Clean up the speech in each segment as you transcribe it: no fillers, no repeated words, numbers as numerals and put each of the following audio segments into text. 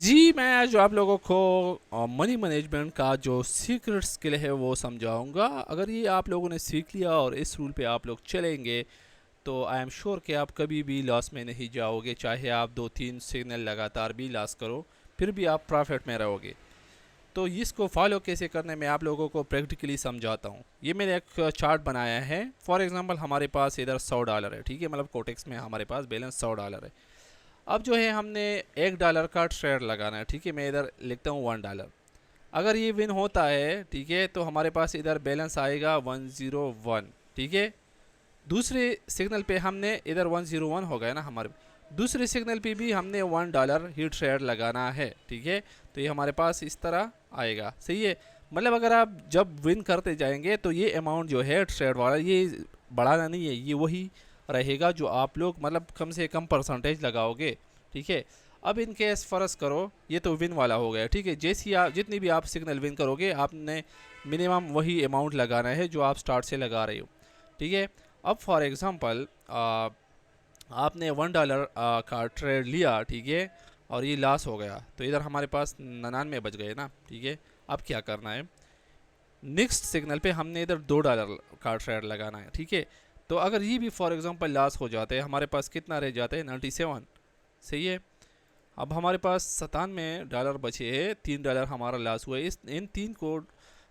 जी, मैं आज आप लोगों को मनी मैनेजमेंट का जो सीक्रेट स्किल है वो समझाऊंगा। अगर ये आप लोगों ने सीख लिया और इस रूल पे आप लोग चलेंगे तो आई एम श्योर कि आप कभी भी लॉस में नहीं जाओगे। चाहे आप 2-3 सिग्नल लगातार भी लॉस करो, फिर भी आप प्रॉफिट में रहोगे। तो इसको फॉलो कैसे करने में आप लोगों को प्रैक्टिकली समझाता हूँ। ये मैंने एक चार्ट बनाया है। फॉर एग्जांपल हमारे पास इधर $100 है, ठीक है, मतलब कोटेक्स में हमारे पास बैलेंस $100 है। अब जो है हमने $1 का ट्रेड लगाना है, ठीक है। मैं इधर लिखता हूँ $1। अगर ये विन होता है, ठीक है, तो हमारे पास इधर बैलेंस आएगा 101, ठीक है। दूसरे सिग्नल पे हमने इधर 101 हो गया ना हमारे। दूसरे सिग्नल पे भी हमने $1 ही ट्रेड लगाना है, ठीक है। तो ये हमारे पास इस तरह आएगा, सही है। मतलब अगर आप जब विन करते जाएंगे तो ये अमाउंट जो है ट्रेड वाला ये बढ़ाना नहीं है, ये वही रहेगा जो आप लोग मतलब कम से कम परसेंटेज लगाओगे, ठीक है। अब इन केस फ़र्ज़ करो ये तो विन वाला हो गया, ठीक है। जैसी आप जितनी भी आप सिग्नल विन करोगे आपने मिनिमम वही अमाउंट लगाना है जो आप स्टार्ट से लगा रहे हो, ठीक है। अब फॉर एग्ज़ाम्पल आपने $1 का ट्रेड लिया, ठीक है, और ये लॉस हो गया तो इधर हमारे पास 99 बच गए ना, ठीक है। अब क्या करना है, नेक्स्ट सिग्नल पे हमने इधर $2 का ट्रेड लगाना है, ठीक है। तो अगर ये भी फॉर एग्जांपल लॉस हो जाते हैं, हमारे पास कितना रह जाते हैं, 97, सही है। अब हमारे पास $97 बचे हैं, $3 हमारा लॉस हुआ है। इस इन तीन को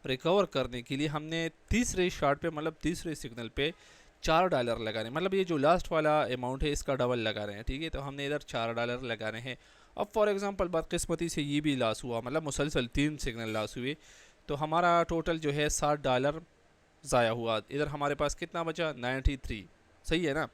रिकवर करने के लिए हमने तीसरे शॉट पे मतलब तीसरे सिग्नल पे $4 लगाने, मतलब ये जो लास्ट वाला अमाउंट है इसका डबल लगा रहे हैं, ठीक है। तो हमने इधर $4 लगाने हैं। अब फॉर एग्जांपल बदकिस्मती से ये भी लॉस हुआ, मतलब मुसलसल 3 सिग्नल लॉस हुए, तो हमारा टोटल जो है $60 ज़ाया हुआ। इधर हमारे पास कितना बचा, 93, सही है ना।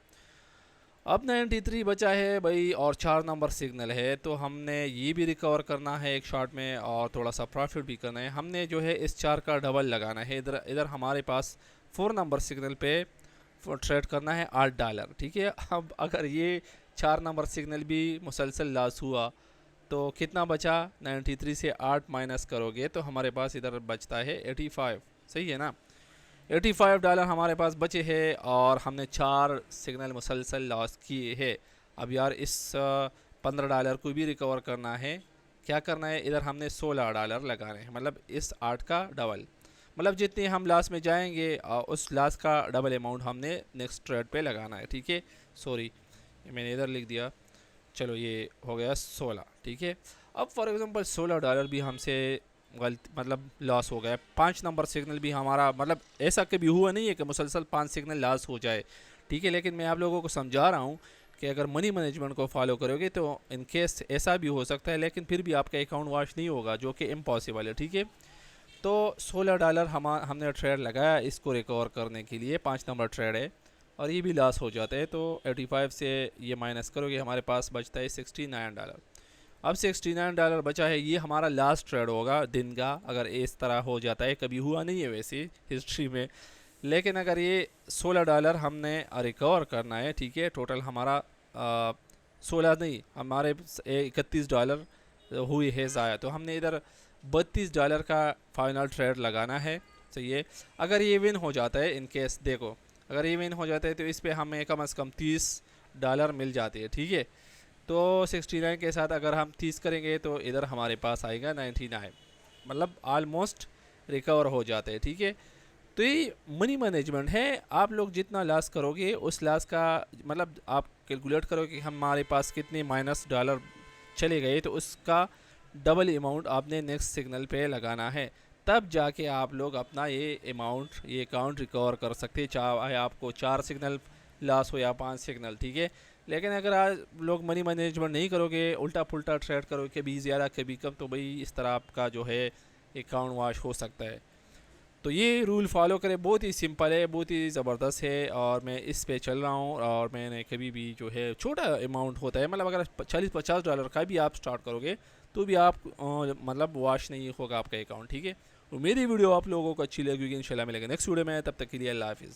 अब 93 बचा है भाई और 4 नंबर सिग्नल है, तो हमने ये भी रिकवर करना है एक शॉट में और थोड़ा सा प्रॉफिट भी करना है। हमने जो है इस 4 का डबल लगाना है। इधर इधर हमारे पास 4 नंबर सिग्नल पे ट्रेड करना है $8, ठीक है। अब अगर ये 4 नंबर सिग्नल भी मुसलसल लॉस हुआ तो कितना बचा, 93 से 8 माइनस करोगे तो हमारे पास इधर बचता है 85, सही है ना। $85 हमारे पास बचे हैं और हमने 4 सिग्नल मुसलसल लॉस किए हैं। अब यार इस $15 को भी रिकवर करना है। क्या करना है, इधर हमने $16 लगाने हैं, मतलब इस 8 का डबल, मतलब जितने हम लास्ट में जाएंगे उस लास्ट का डबल अमाउंट हमने नेक्स्ट ट्रेड पे लगाना है, ठीक है। सॉरी मैंने इधर लिख दिया, चलो ये हो गया 16, ठीक है। अब फॉर एग्जांपल $16 भी हमसे गलत मतलब लॉस हो गया। 5 नंबर सिग्नल भी हमारा मतलब ऐसा कभी हुआ नहीं है कि मुसलसल 5 सिग्नल लॉस हो जाए, ठीक है। लेकिन मैं आप लोगों को समझा रहा हूँ कि अगर मनी मैनेजमेंट को फॉलो करोगे तो इन केस ऐसा भी हो सकता है, लेकिन फिर भी आपका अकाउंट वॉश नहीं होगा, जो कि इम्पॉसिबल है, ठीक है। तो $16 हमने ट्रेड लगाया इसको रिकवर करने के लिए, 5 नंबर ट्रेड है और ये भी लॉस हो जाता है। तो 85 से ये माइनस करोगे हमारे पास बचता है $69। अब $69 बचा है, ये हमारा लास्ट ट्रेड होगा दिन का। अगर इस तरह हो जाता है, कभी हुआ नहीं है वैसे हिस्ट्री में, लेकिन अगर ये $16 हमने रिकवर करना है, ठीक है। टोटल हमारा 16 नहीं, हमारे $31 हुई है ज़ाया, तो हमने इधर $32 का फाइनल ट्रेड लगाना है, सही है। अगर ये विन हो जाता है, इन केस देखो अगर ये विन हो जाता है तो इस पर हमें कम से कम $30 मिल जाते हैं, ठीक है। तो 69 के साथ अगर हम 30 करेंगे तो इधर हमारे पास आएगा 99, मतलब ऑलमोस्ट रिकवर हो जाते हैं, ठीक है। तो ये मनी मैनेजमेंट है। आप लोग जितना लॉस करोगे उस लॉस का मतलब आप कैलकुलेट करो कि हमारे पास कितने माइनस डॉलर चले गए, तो उसका डबल अमाउंट आपने नेक्स्ट सिग्नल पे लगाना है, तब जाके आप लोग अपना ये अकाउंट रिकवर कर सकते हैं, चाहे आपको 4 सिग्नल लॉस हो या 5 सिग्नल, ठीक है। लेकिन अगर आज लोग मनी मैनेजमेंट नहीं करोगे, उल्टा पुल्टा ट्रेड करोगे, कभी ज़्यादा कभी कम, तो भाई इस तरह आपका जो है अकाउंट वॉश हो सकता है। तो ये रूल फॉलो करें, बहुत ही सिंपल है, बहुत ही ज़बरदस्त है और मैं इस पे चल रहा हूँ। और मैंने कभी भी जो है छोटा अमाउंट होता है, मतलब अगर 40-50 डॉलर का भी आप स्टार्ट करोगे तो भी आप मतलब वॉश नहीं होगा आपका अकाउंट, ठीक है। तो मेरी वीडियो आप लोगों को अच्छी लगेगी, इंशाल्लाह मिलेगा नेक्स्ट वीडियो में, तब तक के लिए अल्लाह हाफिज़।